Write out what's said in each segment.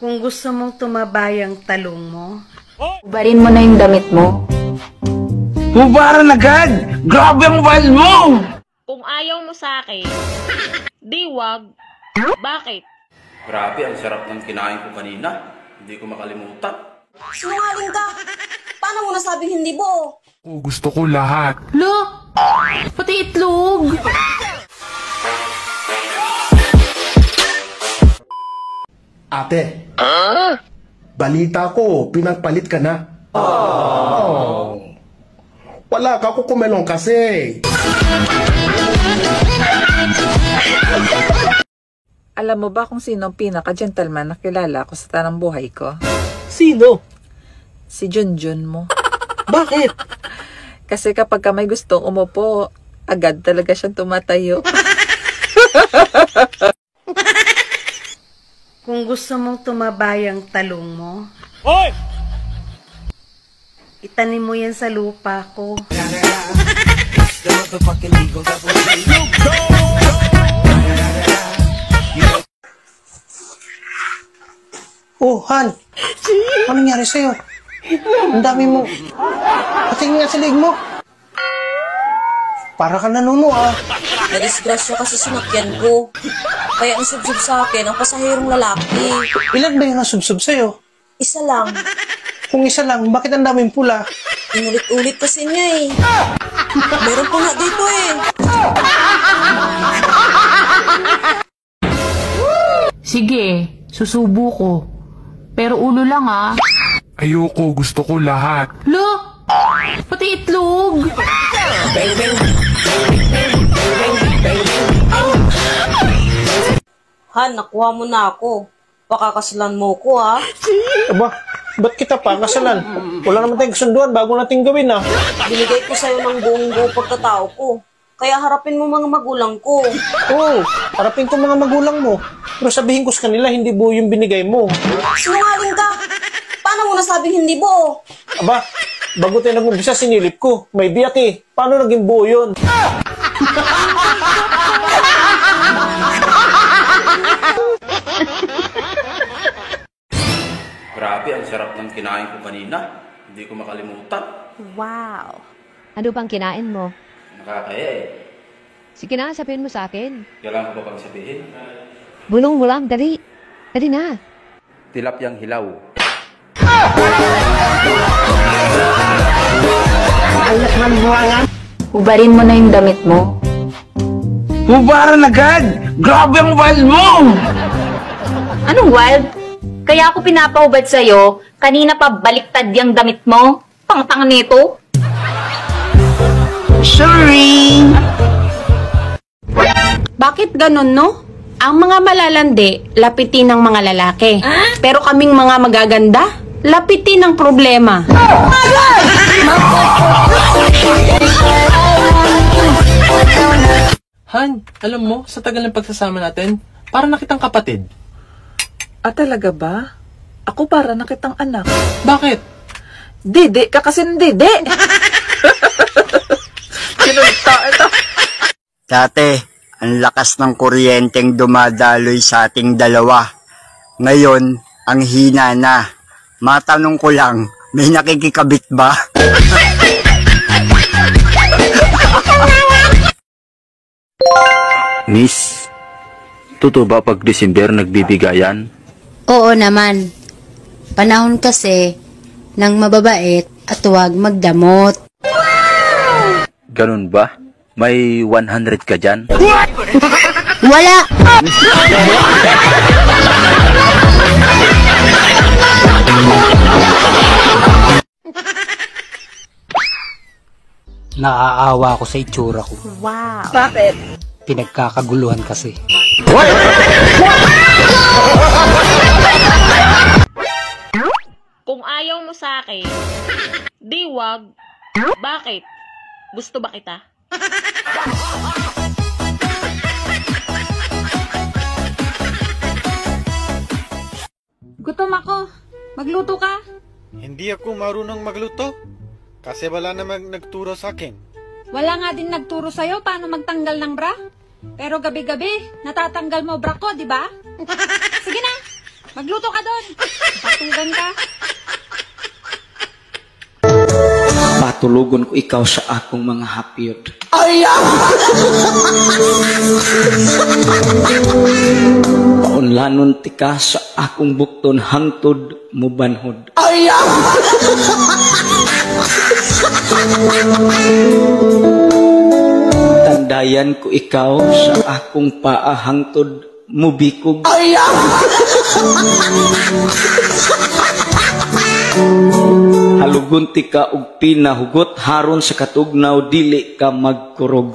Kung gusto mong tumabay ang talong mo, Ubarin mo na yung damit mo. Hubaran agad! Grabe ang wild mo! Kung ayaw mo sa akin, di wag. Bakit? Grabe, ang sarap ng kinain ko kanina. Hindi ko makalimutan. Sinungaling ka! Paano mo nasabing hindi buo? Gusto ko lahat. Lo! Pati itlog! Ate, balita ko, pinagpalit ka na. Wala ka, kukumelong kasi. Alam mo ba kung sino ang pinaka-gentleman na kilala ko sa tanang buhay ko? Sino? Si Junjun mo. Bakit? Kasi kapag ka may gustong umupo, agad talaga siyang tumatayo. kung gusto mong tumabay ang talong mo, itanim mo yan sa lupa ko. Oh, Han! Ano nangyari sa'yo? Ang dami mo. Patingin nga sa leg mo. Para ka nanuno, ah. Nadisgrasya kasi sinakyan ko. Kaya ang subsub sa akin ang pasahirong lalaki. Ilan ba yung nasubsob sa'yo? Isa lang. Kung isa lang, bakit ang daming pula? Inulit-ulit kasi niya eh. Meron pa nga dito eh. Sige, susubo ko. Pero ulo lang ah. Ayoko, gusto ko lahat. Lo! Pati itlog! Han, nakuha mo na ako. Pakakasalan mo ko ha. Aba, ba't kita pa kasalan? Wala naman tayong kasunduan bago natin gawin, ah. Binigay ko sa'yo ng buong-buo pagkatao ko. Kaya harapin mo mga magulang ko. Oo, harapin ko mga magulang mo. Pero sabihin ko sa kanila, hindi buo yung binigay mo. Sinungaling ka! Paano mo nasabing hindi buo? Aba, bago tayo nag-umpisa, sinilip ko. May biyak eh. Paano naging buo yun? Grabe, ang sarap ng kinain ko kanina. Hindi ko makalimutan. Wow! Ano bang kinain mo? Nakakaya eh. Sige na, sabihin mo sa akin. Kailangan ko ba pang sabihin? Bulong-bulam, dali. Dali na. Tilapyang hilaw. Ubarin mo na yung damit mo. Hubaran agad! Grabe ang wild mo! Anong wild? Kaya ako pinapahubad sa'yo, kanina pa baliktad yung damit mo. Pang-tanga nito. Sorry! Bakit ganun, no? Ang mga malalandi, lapitin ng mga lalaki. Pero kaming mga magaganda, lapitin ng problema. Han, alam mo, sa tagal ng pagsasama natin, parang nakitang kapatid. Ah, talaga ba? Ako para nakitang anak. Bakit? Dede ka kasi ng dede. Kinulta ito. Dati, ang lakas ng kuryenteng dumadaloy sa ating dalawa. Ngayon, ang hina na. Matanong ko lang, may nakikikabit ba? Miss, totoo ba pag December nagbibigayan? Oo naman. Panahon kasi ng mababait at huwag magdamot. Ganun ba? May 100 ka dyan? Wala! Naaawa ako sa itsura ko. Wow! Bakit? Pinagkakaguluhan kasi. Kung ayaw mo sa akin, di wag. Bakit? Gusto ba kita? Gutom ako. Magluto ka? Hindi ako marunong magluto. Kasi wala namang nagturo sa akin. Wala nga din nagturo sa'yo paano magtanggal ng bra. Pero gabi-gabi, natatanggal mo bra ko, di ba? Sige na, Magluto ka doon. Patugan ka. Patulugon ko ikaw sa akong mga hapyod. Paunlanon tika sa akong bukton hangtod mubanhod. Tandayan ko ikaw sa akong paa hangtod mubikog. Halugon tika og pinahugot haron sa katugnaw dili ka magkurog.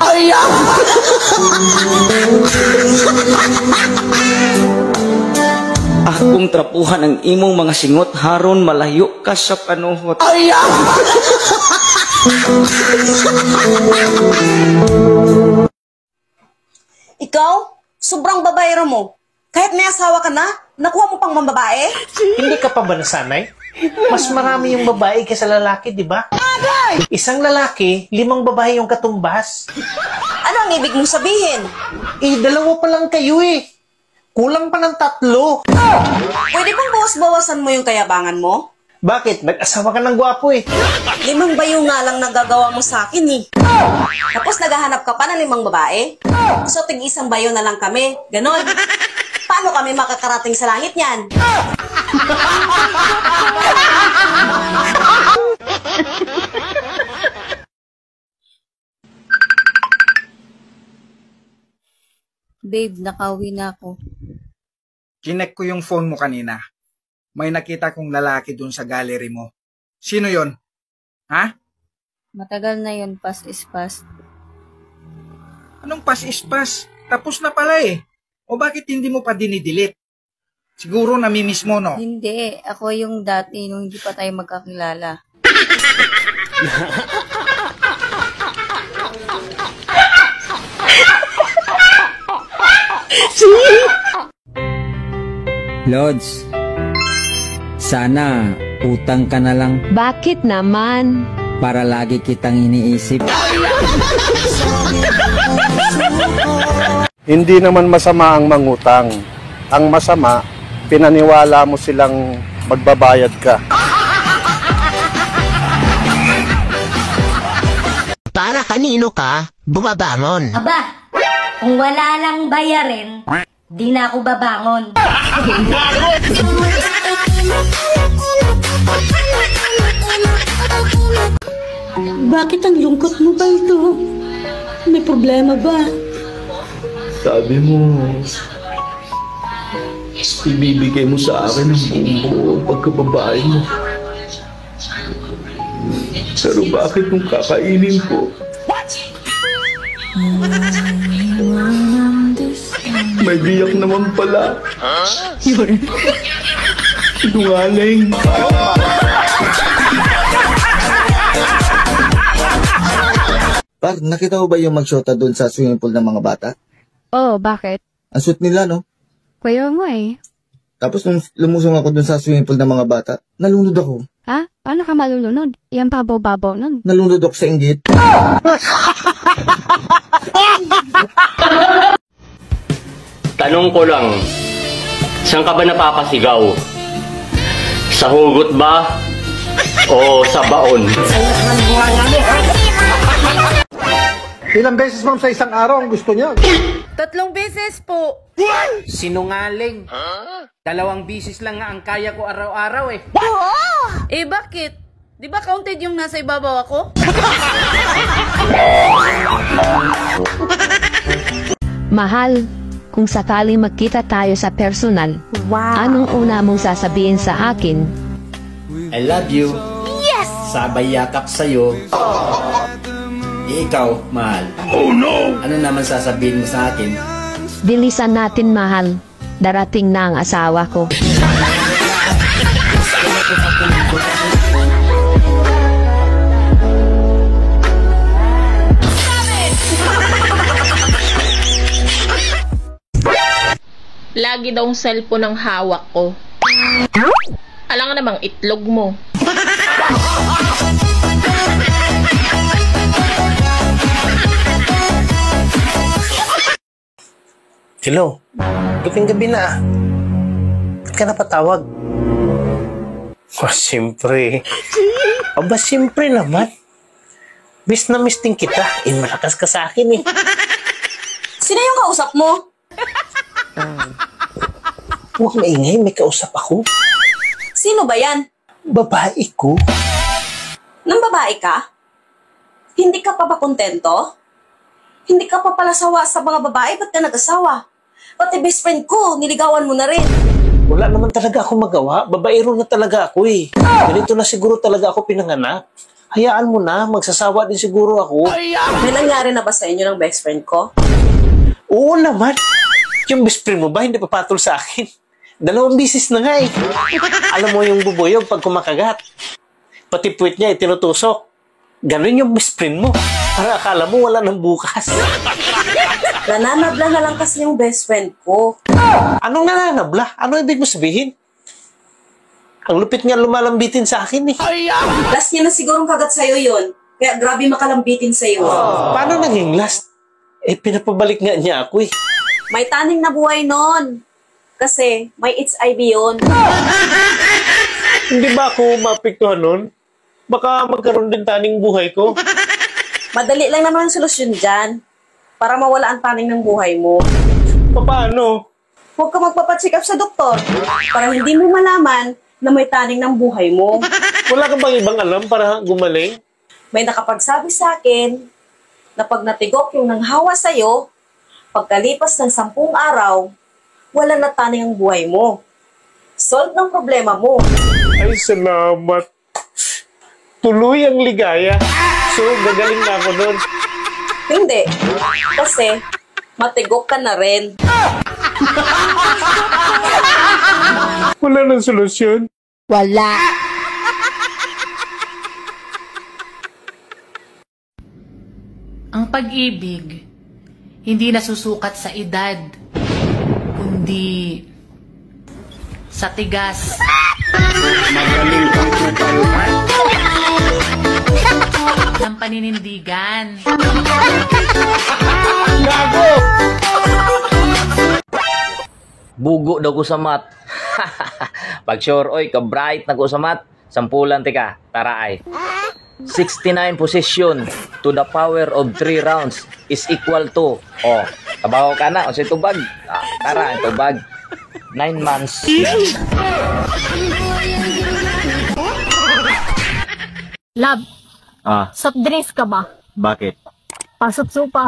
Akong trapuhan ang imong mga singot haron malayo ka sa panuhot. Ikaw, sobrang babayero mo. Kahit may asawa ka na, nakuha mo pang mambabae? Hindi ka pa ba nasanay? Mas marami yung babae kaysa lalaki, di ba? Isang lalaki, 5 babae yung katumbas. Ano ang ibig mong sabihin? Dalawa pa lang kayo eh. Kulang pa ng 3. Pwede bang bawas-bawasan mo yung kayabangan mo? Bakit? Nag-asawa ka ng gwapo eh. 5 bayo nga lang nagagawa mo sa akin eh. Tapos naghahanap ka pa ng 5 babae? So tig-1 bayo na lang kami. Ganon. Paano kami makakarating sa langit niyan? Babe, nakauwi na ako. Chinek ko yung phone mo kanina. May nakita kong lalaki dun sa gallery mo. Sino yon? Ha? Matagal na yun, past is past. Anong pass is pass? Tapos na pala eh. O bakit hindi mo pa dinidelete? Siguro namimiss mo, no? Hindi, ako yung dati nung hindi pa tayo magkakilala. Lods, sana utang ka na lang. Bakit naman? Para lagi kitang iniisip. Hindi naman masama ang mangutang. Ang masama, pinaniwala mo silang magbabayad ka. Para kanino ka bumabangon? Aba, kung wala lang bayarin, di na ako babangon. Bakit ang lungkot mo ba ito? May problema ba? Sabi mo, ibibigay mo sa akin ang buong buo ang pagkababae mo. Pero bakit nung kakainin ko? May biyak naman pala. Yun. Sinungaling. Par, nakita mo ba yung magshota doon sa swimming pool ng mga bata? Oh, bakit? Ang sweet nila, no? Kuya mo eh. Tapos nung lumusong ako doon sa swimming pool ng mga bata, nalunod ako. Ha? Paano ka malulunod? Yan babaw-babaw nun. Nalunod ako sa inggit. Tanong ko lang, saan ka ba napapasigaw? Sa hugot ba? O sa baon? Ilang beses ma'am sa isang araw ang gusto niya? 3 beses po. Sinungaling. 2 bisis lang nga ang kaya ko araw-araw eh. Eh bakit? Di ba counted yung nasa ibabaw ako? Mahal, kung sakaling magkita tayo sa personal, anong una mong sasabihin sa akin? I love you. Yes! Sabay yakap sa'yo. Ikaw, mahal. Oh no! Ano naman sasabihin mo sa akin? Bilisan natin, mahal. Darating na ang asawa ko. Lagi daw ang cellphone ang hawak ko. Alam nga namang itlog mo. Hello, gabing-gabi na. Ba't ka napatawag? Oh, siyempre. Aba, siyempre naman. Miss na miss din kita. Malakas ka sa akin eh. Sino yung kausap mo? Huwag maingay, may kausap ako. Sino ba yan? Babae ko. Nang babae ka? Hindi ka pa ba kontento? Hindi ka pa pala sawa sa mga babae? Ba't ka nag-asawa? Pati best friend ko, niligawan mo na rin. Wala naman talaga ako magawa. Babaero na talaga ako eh. Ganito na siguro talaga ako pinanganak. Hayaan mo na, magsasawa din siguro ako. May nangyari na ba sa inyo ng best friend ko? Oo naman. Yung best friend mo ba hindi papatol sa akin? 2 bisis na nga eh. Alam mo yung bubuyog pag kumakagat. Pati puwit niya tinutusok. Ganun yung best friend mo. Para akala mo wala nang bukas. Nananabla na lang kasi yung best friend ko. Anong nananabla? Ano ibig mo sabihin? Ang lupit nga lumalambitin sa akin eh. Last niya na sigurong kagat sa'yo yun. Kaya grabe makalambitin sa'yo. Paano naging last? Eh, pinapabalik nga niya ako eh. May taning na buhay nun. Kasi may HIV yun. Hindi ba ako mapiktuhan nun? Baka magkaroon din taning buhay ko. Madali lang naman ang solusyon dyan. Para mawala ang taning ng buhay mo. Paano? Huwag ka magpapacheck up sa doktor. Para hindi mo malaman na may taning ng buhay mo. Wala ka bang ibang alam para gumaling? May nakapagsabi sa akin na pag natigok yung nanghawa sa'yo, pagkalipas ng 10 araw, wala na taning ang buhay mo. Solve ng problema mo. Ay, salamat. Tuloy ang ligaya. So, gagaling na ako nun. Hindi. Kasi, matigok ka na rin. Wala nang solusyon? Wala. Ang pag-ibig, hindi nasusukat sa edad, kundi sa tigas. Magaling kang ng paninindigan. Gago! Bugo daw ko sa mat. Pag sure, oy, ka-bright na ko sa mat. 10 tika, tara ay. 69 position to the power of 3 rounds is equal to, tabaho ka na, o sa tubag. Tara, tubag. 9 months. Love, soft drinks ka ba? Bakit? Pasok supa.